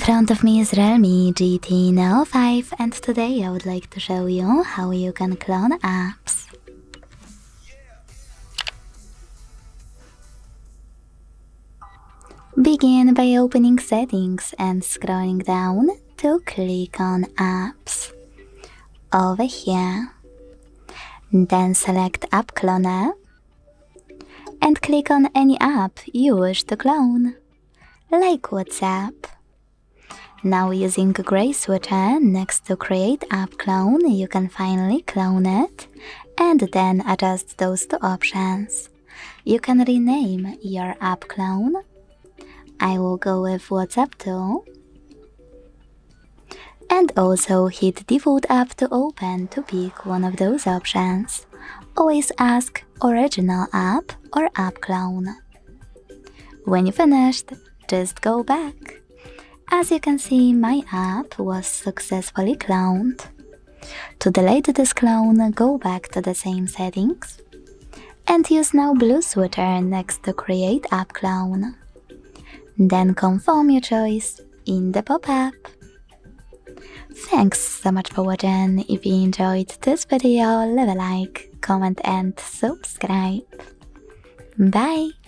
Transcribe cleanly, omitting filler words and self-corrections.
front of me is REALME GT Neo 5, and today I would like to show you how you can clone apps. Begin by opening Settings and scrolling down to click on Apps over here. Then select App Cloner and click on any app you wish to clone, like WhatsApp. Now using a gray switcher next to Create App Clone, you can finally clone it and then adjust those two options. You can rename your app clone. I will go with WhatsApp too. And also hit Default App to open to pick one of those options. Always ask Original App or App Clone. When you finished, just go back. As you can see, my app was successfully cloned. To delete this clone, go back to the same settings and use now blue switcher next to Create App Clone. Then confirm your choice in the pop-up. Thanks so much for watching. If you enjoyed this video, leave a like, comment and subscribe. Bye!